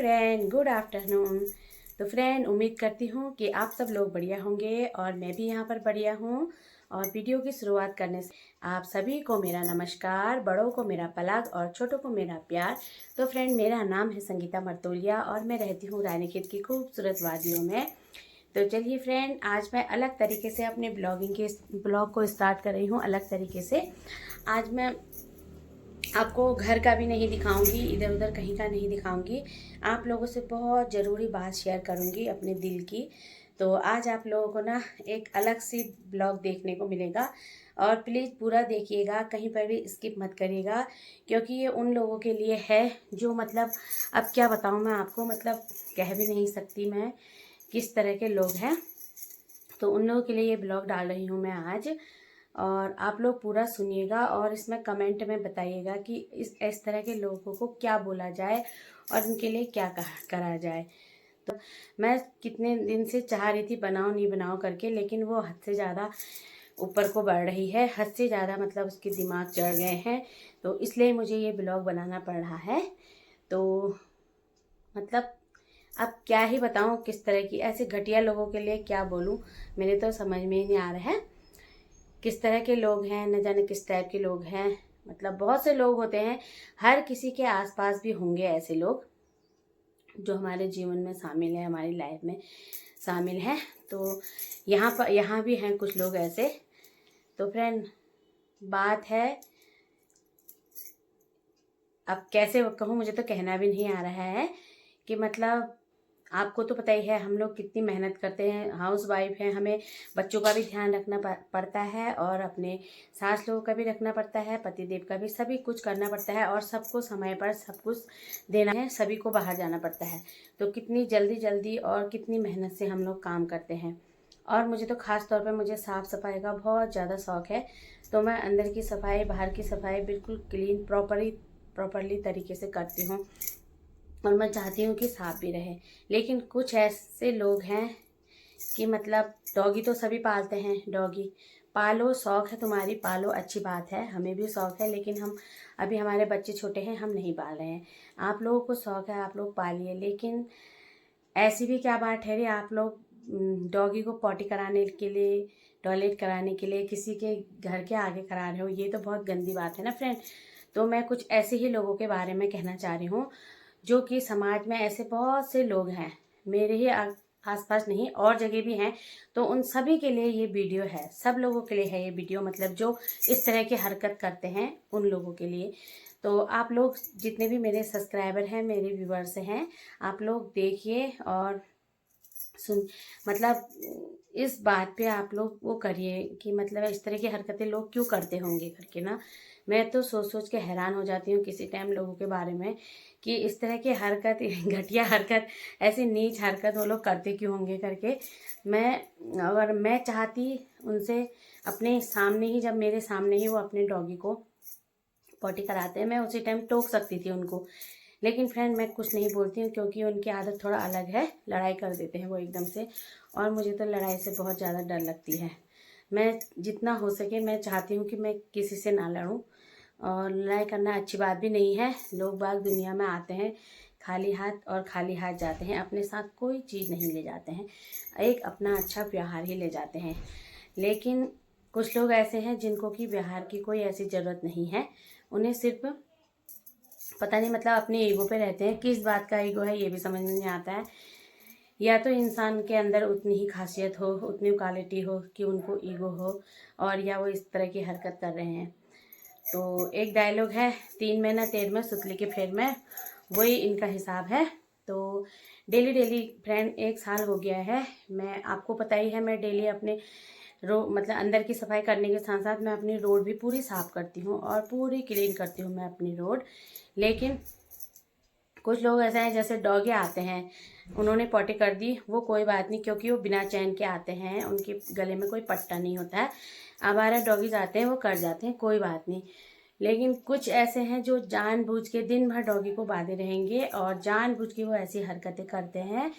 Friend, good afternoon. तो friend, उम्मीद करती हूँ कि आप सब लोग बढ़िया होंगे और मैं भी यहाँ पर बढ़िया हूँ। और वीडियो की शुरुआत करने से आप सभी को मेरा नमस्कार, बड़ों को मेरा पलक और छोटों को मेरा प्यार। तो फ्रेंड, मेरा नाम है संगीता मर्तोलिया और मैं रहती हूँ रानीखेत की खूबसूरत वादियों में। तो चलिए फ्रेंड, आज मैं अलग तरीके से अपने ब्लॉग को स्टार्ट कर रही हूँ। अलग तरीके से आज मैं आपको घर का भी नहीं दिखाऊंगी, इधर उधर कहीं का नहीं दिखाऊंगी। आप लोगों से बहुत ज़रूरी बात शेयर करूंगी अपने दिल की। तो आज आप लोगों को ना एक अलग सी ब्लॉग देखने को मिलेगा और प्लीज़ पूरा देखिएगा, कहीं पर भी स्किप मत करिएगा, क्योंकि ये उन लोगों के लिए है जो मतलब अब क्या बताऊँ मैं आपको, मतलब कह भी नहीं सकती मैं किस तरह के लोग हैं। तो उन लोगों के लिए ये ब्लॉग डाल रही हूँ मैं आज। और आप लोग पूरा सुनिएगा और इसमें कमेंट में बताइएगा कि इस तरह के लोगों को क्या बोला जाए और उनके लिए क्या करा जाए। तो मैं कितने दिन से चाह रही थी बनाओ नहीं बनाओ करके, लेकिन वो हद से ज़्यादा ऊपर को बढ़ रही है, हद से ज़्यादा मतलब उसके दिमाग चढ़ गए हैं। तो इसलिए मुझे ये ब्लॉग बनाना पड़ रहा है। तो मतलब अब क्या ही बताऊँ, किस तरह की ऐसे घटिया लोगों के लिए क्या बोलूँ, मेरे तो समझ में ही नहीं आ रहा है किस तरह के लोग हैं। न जाने किस टाइप के लोग हैं, मतलब बहुत से लोग होते हैं, हर किसी के आसपास भी होंगे ऐसे लोग जो हमारे जीवन में शामिल है, हमारी लाइफ में शामिल हैं। तो यहाँ भी हैं कुछ लोग ऐसे। तो फ्रेंड, बात है, अब कैसे कहूँ, मुझे तो कहना भी नहीं आ रहा है कि मतलब आपको तो पता ही है हम लोग कितनी मेहनत करते हैं, हाउस वाइफ हैं, हमें बच्चों का भी ध्यान रखना पड़ता है और अपने सास लोगों का भी रखना पड़ता है, पतिदेव का भी, सभी कुछ करना पड़ता है और सबको समय पर सब कुछ देना है, सभी को बाहर जाना पड़ता है। तो कितनी जल्दी जल्दी और कितनी मेहनत से हम लोग काम करते हैं। और मुझे तो ख़ास तौर पर मुझे साफ़ सफाई का बहुत ज़्यादा शौक़ है। तो मैं अंदर की सफाई बाहर की सफाई बिल्कुल क्लीन प्रॉपरली तरीके से करती हूँ और मैं चाहती हूँ कि साफ भी रहे। लेकिन कुछ ऐसे लोग हैं कि मतलब डॉगी तो सभी पालते हैं, डॉगी पालो, शौक़ है तुम्हारी, पालो, अच्छी बात है, हमें भी शौक़ है, लेकिन हम अभी हमारे बच्चे छोटे हैं, हम नहीं पाल रहे हैं। आप लोगों को शौक़ है, आप लोग पालिए, लेकिन ऐसी भी क्या बात ठहरी आप लोग डॉगी को पॉटी कराने के लिए, टॉयलेट कराने के लिए किसी के घर के आगे करा रहे हो, ये तो बहुत गंदी बात है ना फ्रेंड। तो मैं कुछ ऐसे ही लोगों के बारे में कहना चाह रही हूँ जो कि समाज में ऐसे बहुत से लोग हैं, मेरे ही आसपास नहीं और जगह भी हैं। तो उन सभी के लिए ये वीडियो है, सब लोगों के लिए है ये वीडियो, मतलब जो इस तरह की हरकत करते हैं उन लोगों के लिए। तो आप लोग जितने भी मेरे सब्सक्राइबर हैं, मेरे व्यूवर्स हैं, आप लोग देखिए और सुन, मतलब इस बात पे आप लोग वो करिए कि मतलब इस तरह की हरकतें लोग क्यों करते होंगे करके ना। मैं तो सोच सोच के हैरान हो जाती हूँ किसी टाइम लोगों के बारे में कि इस तरह की हरकत घटिया हरकत, ऐसी नीच हरकत वो लोग करते क्यों होंगे करके। मैं चाहती उनसे अपने सामने ही, जब मेरे सामने ही वो अपने डॉगी को पॉटी कराते हैं, मैं उसी टाइम टोक सकती थी उनको। लेकिन फ्रेंड, मैं कुछ नहीं बोलती हूँ क्योंकि उनकी आदत थोड़ा अलग है, लड़ाई कर देते हैं वो एकदम से, और मुझे तो लड़ाई से बहुत ज़्यादा डर लगती है। मैं जितना हो सके मैं चाहती हूँ कि मैं किसी से ना लड़ूँ, और लड़ाई करना अच्छी बात भी नहीं है। लोग बाग दुनिया में आते हैं खाली हाथ और खाली हाथ जाते हैं, अपने साथ कोई चीज़ नहीं ले जाते हैं, एक अपना अच्छा व्यवहार ही ले जाते हैं। लेकिन कुछ लोग ऐसे हैं जिनको कि व्यवहार की कोई ऐसी ज़रूरत नहीं है, उन्हें सिर्फ पता नहीं मतलब अपने ईगो पे रहते हैं। किस बात का ईगो है ये भी समझ में नहीं आता है। या तो इंसान के अंदर उतनी ही खासियत हो, उतनी क्वालिटी हो कि उनको ईगो हो, और या वो इस तरह की हरकत कर रहे हैं। तो एक डायलॉग है, 3 महीना तेर में सुतली के फेर में, वही इनका हिसाब है। तो डेली डेली फ्रेंड 1 साल हो गया है, मैं आपको पता ही है, मैं डेली अपने मतलब अंदर की सफाई करने के साथ साथ मैं अपनी रोड भी पूरी साफ़ करती हूँ और पूरी क्लीन करती हूँ मैं अपनी रोड। लेकिन कुछ लोग ऐसे हैं, जैसे डॉगी आते हैं, उन्होंने पॉटी कर दी, वो कोई बात नहीं, क्योंकि वो बिना चैन के आते हैं, उनके गले में कोई पट्टा नहीं होता है। आवारा डॉगीज आते हैं, वो कर जाते हैं, कोई बात नहीं। लेकिन कुछ ऐसे हैं जो जानबूझ के दिन भर डॉगी को बांधे रहेंगे और जानबूझ के वो ऐसी हरकतें करते हैं,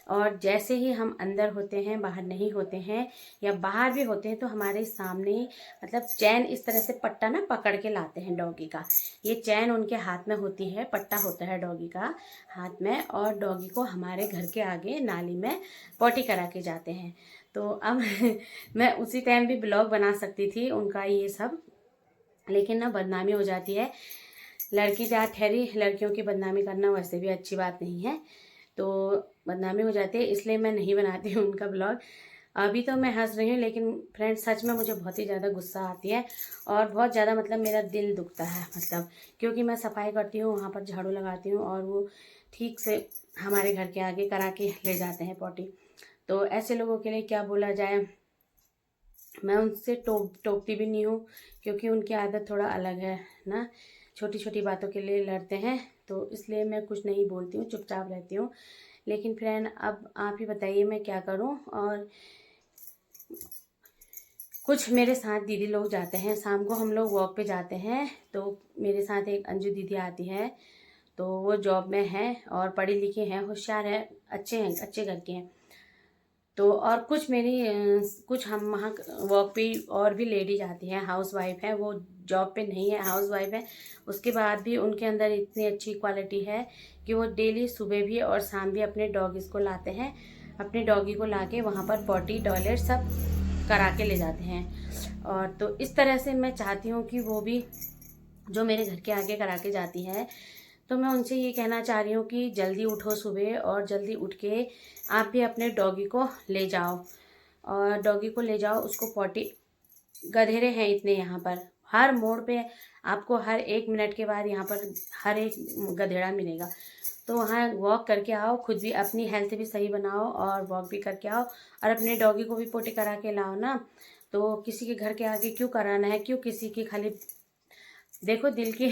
और जैसे ही हम अंदर होते हैं, बाहर नहीं होते हैं, या बाहर भी होते हैं तो हमारे सामने ही मतलब चैन इस तरह से पट्टा ना पकड़ के लाते हैं डॉगी का। ये चैन उनके हाथ में होती है, पट्टा होता है डॉगी का हाथ में, और डॉगी को हमारे घर के आगे नाली में पॉटी करा के जाते हैं। तो अब मैं उसी टाइम भी ब्लॉग बना सकती थी उनका ये सब, लेकिन ना बदनामी हो जाती है। लड़की जात ठहरी, लड़कियों की बदनामी करना वैसे भी अच्छी बात नहीं है, तो बदनामी हो जाती है, इसलिए मैं नहीं बनाती हूँ उनका ब्लॉग। अभी तो मैं हंस रही हूँ, लेकिन फ्रेंड सच में मुझे बहुत ही ज़्यादा गुस्सा आती है और बहुत ज़्यादा मतलब मेरा दिल दुखता है, मतलब क्योंकि मैं सफाई करती हूँ, वहाँ पर झाड़ू लगाती हूँ और वो ठीक से हमारे घर के आगे करा के ले जाते हैं पॉटी। तो ऐसे लोगों के लिए क्या बोला जाए। मैं उनसे टोकती भी नहीं हूँ, क्योंकि उनकी आदत थोड़ा अलग है ना, छोटी छोटी बातों के लिए लड़ते हैं, तो इसलिए मैं कुछ नहीं बोलती हूँ, चुपचाप रहती हूँ। लेकिन फ्रेंड अब आप ही बताइए मैं क्या करूँ। और कुछ मेरे साथ दीदी लोग जाते हैं, शाम को हम लोग वॉक पे जाते हैं, तो मेरे साथ एक अंजू दीदी आती है, तो वो जॉब में है और पढ़ी लिखी हैं, होशियार है, अच्छे हैं, अच्छे घर के हैं। तो और कुछ मेरी कुछ हम वहाँ वर्क पे और भी लेडीज आती हैं, हाउस वाइफ है, वो जॉब पे नहीं है, हाउस वाइफ है, उसके बाद भी उनके अंदर इतनी अच्छी क्वालिटी है कि वो डेली सुबह भी और शाम भी अपने डॉगीज़ को लाते हैं, अपने डॉगी को लाके वहाँ पर पॉटी टॉयलेट सब करा के ले जाते हैं। और तो इस तरह से मैं चाहती हूँ कि वो भी जो मेरे घर के आगे करा के जाती है, तो मैं उनसे ये कहना चाह रही हूँ कि जल्दी उठो सुबह, और जल्दी उठ के आप भी अपने डॉगी को ले जाओ, और डॉगी को ले जाओ उसको पॉटी। गधेरे हैं इतने यहाँ पर, हर मोड़ पे आपको हर 1 मिनट के बाद यहाँ पर हर एक गधेड़ा मिलेगा। तो वहाँ वॉक करके आओ, खुद भी अपनी हेल्थ भी सही बनाओ और वॉक भी करके आओ, और अपने डॉगी को भी पोटी करा के लाओ ना। तो किसी के घर के आगे क्यों कराना है, क्यों किसी की खाली देखो दिल के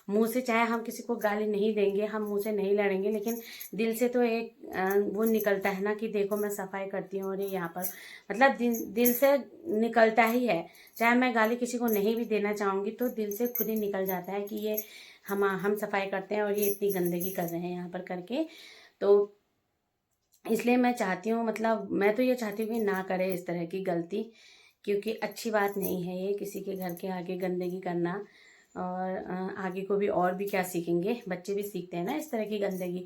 मुंह से चाहे हम किसी को गाली नहीं देंगे, हम मुंह से नहीं लड़ेंगे, लेकिन दिल से तो एक वो निकलता है ना कि देखो मैं सफाई करती हूँ और ये यहाँ पर मतलब दिल से निकलता ही है। चाहे मैं गाली किसी को नहीं भी देना चाहूँगी तो दिल से खुद ही निकल जाता है कि ये हम सफाई करते हैं और ये इतनी गंदगी कर रहे हैं यहाँ पर करके। तो इसलिए मैं चाहती हूँ, मतलब मैं तो ये चाहती हूँ कि ना करे इस तरह की गलती, क्योंकि अच्छी बात नहीं है ये किसी के घर के आगे गंदगी करना। और आगे को भी और भी क्या सीखेंगे, बच्चे भी सीखते हैं ना इस तरह की गंदगी।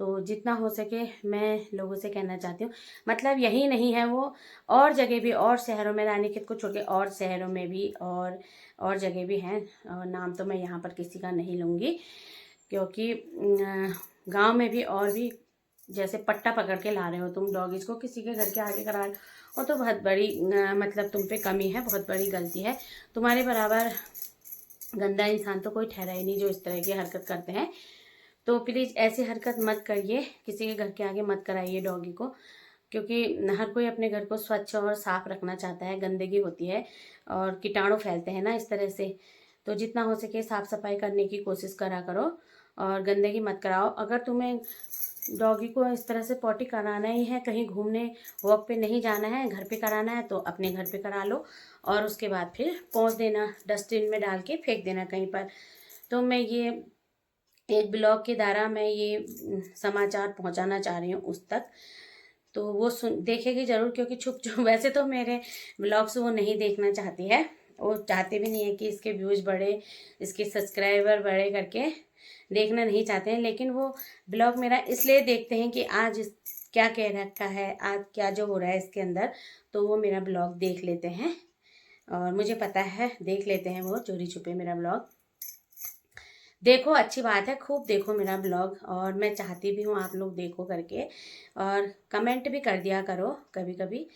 तो जितना हो सके मैं लोगों से कहना चाहती हूँ, मतलब यही नहीं है वो, और जगह भी, और शहरों में, रानीखेत को छोड़ के और शहरों में भी और जगह भी हैं, और नाम तो मैं यहाँ पर किसी का नहीं लूँगी, क्योंकि गांव में भी और भी जैसे पट्टा पकड़ के ला रहे हो तुम डॉगीज को, किसी के घर के आगे करा रहे हो, वो तो बहुत बड़ी मतलब तुम पे कमी है, बहुत बड़ी गलती है। तुम्हारे बराबर गंदा इंसान तो कोई ठहरा ही नहीं जो इस तरह की हरकत करते हैं। तो प्लीज़ ऐसी हरकत मत करिए, किसी के घर के आगे मत कराइए डॉगी को, क्योंकि हर कोई अपने घर को स्वच्छ और साफ रखना चाहता है, गंदगी होती है और कीटाणु फैलते हैं ना इस तरह से। तो जितना हो सके साफ सफाई करने की कोशिश करा करो और गंदगी मत कराओ। अगर तुम्हें डॉगी को इस तरह से पॉटी कराना ही है, कहीं घूमने वॉक पे नहीं जाना है, घर पे कराना है, तो अपने घर पे करा लो और उसके बाद फिर पहुँच देना, डस्टबिन में डाल के फेंक देना कहीं पर। तो मैं ये एक ब्लॉग के द्वारा मैं ये समाचार पहुंचाना चाह रही हूँ उस तक, तो वो देखेगी ज़रूर, क्योंकि छुप छुप वैसे तो मेरे ब्लॉग्स वो नहीं देखना चाहती है, वो चाहते भी नहीं है कि इसके व्यूज़ बढ़े, इसके सब्सक्राइबर बढ़े करके देखना नहीं चाहते हैं, लेकिन वो ब्लॉग मेरा इसलिए देखते हैं कि आज क्या कह रखा है, आज क्या जो हो रहा है इसके अंदर, तो वो मेरा ब्लॉग देख लेते हैं, और मुझे पता है देख लेते हैं वो चोरी छुपे मेरा ब्लॉग। देखो अच्छी बात है, खूब देखो मेरा ब्लॉग, और मैं चाहती भी हूँ आप लोग देखो करके, और कमेंट भी कर दिया करो कभी कभी,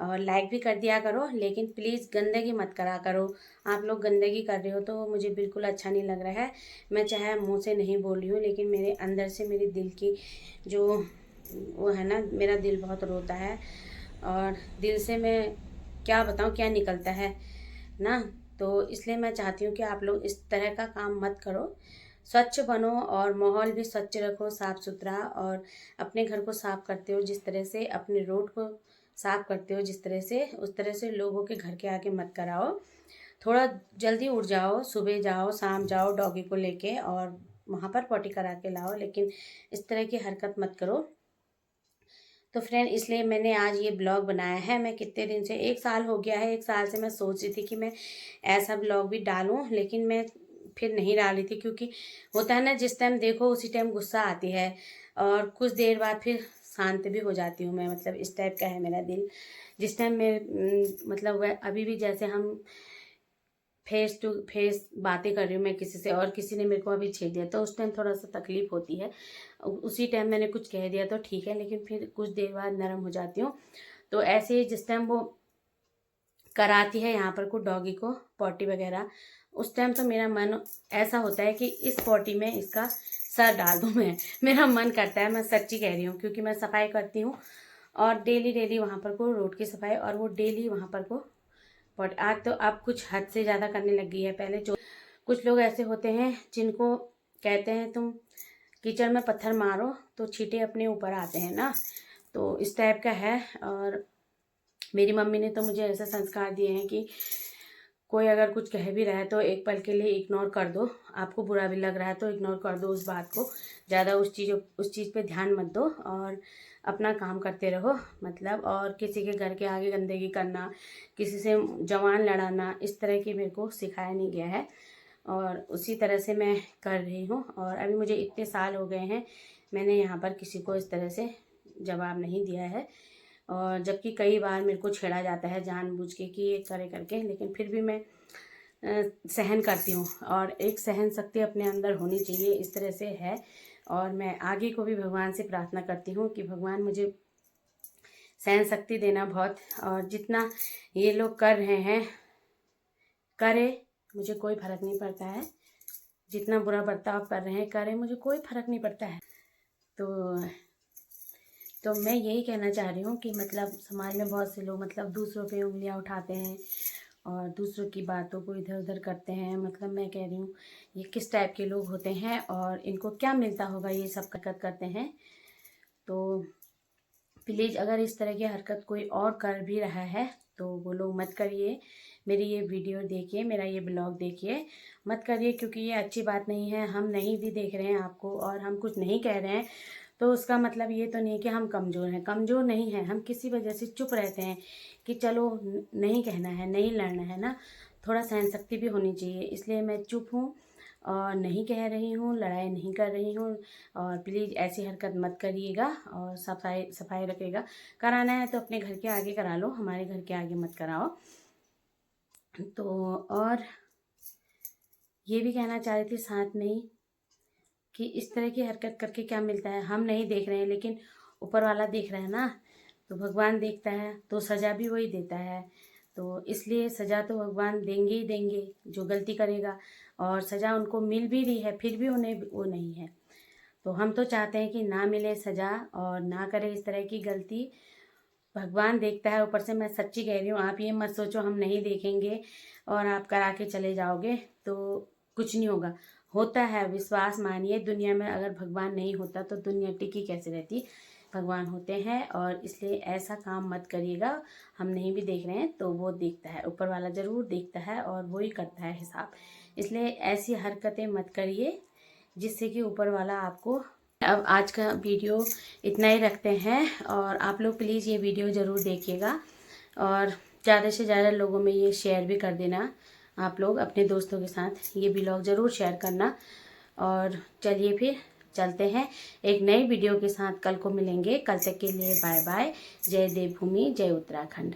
और लाइक भी कर दिया करो, लेकिन प्लीज़ गंदगी मत करा करो। आप लोग गंदगी कर रहे हो तो मुझे बिल्कुल अच्छा नहीं लग रहा है। मैं चाहे मुंह से नहीं बोल रही हूँ, लेकिन मेरे अंदर से, मेरे दिल की जो वो है ना, मेरा दिल बहुत रोता है, और दिल से मैं क्या बताऊँ क्या निकलता है ना। तो इसलिए मैं चाहती हूँ कि आप लोग इस तरह का काम मत करो, स्वच्छ बनो और माहौल भी स्वच्छ रखो, साफ़ सुथरा, और अपने घर को साफ़ करते हो जिस तरह से, अपने रोड को साफ़ करते हो जिस तरह से, उस तरह से लोगों के घर के आगे मत कराओ। थोड़ा जल्दी उठ जाओ, सुबह जाओ, शाम जाओ डॉगी को लेके और वहाँ पर पॉटी करा के लाओ, लेकिन इस तरह की हरकत मत करो। तो फ्रेंड इसलिए मैंने आज ये ब्लॉग बनाया है। मैं कितने दिन से, 1 साल हो गया है, 1 साल से मैं सोच रही थी कि मैं ऐसा ब्लॉग भी डालूं, लेकिन मैं फिर नहीं डाली थी, क्योंकि होता है ना जिस टाइम देखो उसी टाइम गुस्सा आती है और कुछ देर बाद फिर शांत भी हो जाती हूँ मैं। मतलब इस टाइप का है मेरा दिल। जिस टाइम मैं मतलब वह अभी भी जैसे हम फेस टू फेस बातें कर रही हूँ मैं किसी से, और किसी ने मेरे को अभी छेड़ दिया तो उस टाइम थोड़ा सा तकलीफ होती है। उसी टाइम मैंने कुछ कह दिया तो ठीक है, लेकिन फिर कुछ देर बाद नरम हो जाती हूँ। तो ऐसे ही जिस टाइम वो कराती है यहाँ पर को डॉगी को पॉटी वगैरह, उस टाइम तो मेरा मन ऐसा होता है कि इस पॉटी में इसका सर डाल दूँ मैं। मेरा मन करता है, मैं सच्ची कह रही हूँ, क्योंकि मैं सफाई करती हूँ और डेली डेली वहाँ पर को रोड की सफाई, और वो डेली वहाँ पर को पॉट। आज तो अब कुछ हद से ज़्यादा करने लग गई है। पहले जो कुछ लोग ऐसे होते हैं जिनको कहते हैं तुम कीचड़ में पत्थर मारो तो छींटे अपने ऊपर आते हैं ना, तो इस टाइप का है। और मेरी मम्मी ने तो मुझे ऐसे संस्कार दिए हैं कि कोई अगर कुछ कह भी रहा है तो एक पल के लिए इग्नोर कर दो। आपको बुरा भी लग रहा है तो इग्नोर कर दो उस बात को, ज़्यादा उस चीज़ पे ध्यान मत दो और अपना काम करते रहो। मतलब और किसी के घर के आगे गंदगी करना, किसी से जवान लड़ाना, इस तरह की मेरे को सिखाया नहीं गया है और उसी तरह से मैं कर रही हूँ। और अभी मुझे इतने साल हो गए हैं, मैंने यहाँ पर किसी को इस तरह से जवाब नहीं दिया है। और जबकि कई बार मेरे को छेड़ा जाता है जानबूझ के कि ये करे करके, लेकिन फिर भी मैं सहन करती हूँ। और एक सहन शक्ति अपने अंदर होनी चाहिए, इस तरह से है। और मैं आगे को भी भगवान से प्रार्थना करती हूँ कि भगवान मुझे सहन शक्ति देना बहुत। और जितना ये लोग कर रहे हैं करे, मुझे कोई फर्क नहीं पड़ता है। जितना बुरा बर्ताव कर रहे हैं करे, मुझे कोई फर्क नहीं पड़ता है। तो मैं यही कहना चाह रही हूँ कि मतलब समाज में बहुत से लोग मतलब दूसरों पे उंगलियां उठाते हैं और दूसरों की बातों को इधर उधर करते हैं। मतलब मैं कह रही हूँ ये किस टाइप के लोग होते हैं और इनको क्या मिलता होगा ये सब हरकत करते हैं। तो प्लीज़ अगर इस तरह की हरकत कोई और कर भी रहा है तो वो लोग मत करिए। मेरी ये वीडियो देखिए, मेरा ये ब्लॉग देखिए, मत करिए, क्योंकि ये अच्छी बात नहीं है। हम नहीं भी देख रहे हैं आपको और हम कुछ नहीं कह रहे हैं तो उसका मतलब ये तो नहीं है कि हम कमज़ोर हैं। कमज़ोर नहीं हैं हम, किसी वजह से चुप रहते हैं कि चलो नहीं कहना है, नहीं लड़ना है ना, थोड़ा सहन शक्ति भी होनी चाहिए। इसलिए मैं चुप हूँ और नहीं कह रही हूँ, लड़ाई नहीं कर रही हूँ। और प्लीज़ ऐसी हरकत मत करिएगा और सफाई सफाई रखिएगा। कराना है तो अपने घर के आगे करा लो, हमारे घर के आगे मत कराओ। तो और ये भी कहना चाह रही थी साथ में ही कि इस तरह की हरकत करके क्या मिलता है। हम नहीं देख रहे हैं लेकिन ऊपर वाला देख रहा है ना, तो भगवान देखता है तो सज़ा भी वही देता है। तो इसलिए सज़ा तो भगवान देंगे ही देंगे जो गलती करेगा, और सज़ा उनको मिल भी रही है फिर भी उन्हें वो नहीं है। तो हम तो चाहते हैं कि ना मिले सज़ा और ना करे इस तरह की गलती। भगवान देखता है ऊपर से, मैं सच्ची कह रही हूँ। आप ये मत सोचो हम नहीं देखेंगे और आप करा के चले जाओगे तो कुछ नहीं होगा। होता है, विश्वास मानिए। दुनिया में अगर भगवान नहीं होता तो दुनिया टिकी कैसे रहती। भगवान होते हैं और इसलिए ऐसा काम मत करिएगा। हम नहीं भी देख रहे हैं तो वो देखता है, ऊपर वाला ज़रूर देखता है और वो ही करता है हिसाब। इसलिए ऐसी हरकतें मत करिए जिससे कि ऊपर वाला आपको। अब आज का वीडियो इतना ही रखते हैं और आप लोग प्लीज़ ये वीडियो ज़रूर देखिएगा और ज़्यादा से ज़्यादा लोगों में ये शेयर भी कर देना। आप लोग अपने दोस्तों के साथ ये व्लॉग ज़रूर शेयर करना। और चलिए फिर चलते हैं एक नई वीडियो के साथ, कल को मिलेंगे। कल तक के लिए बाय बाय। जय देवभूमि, जय उत्तराखंड।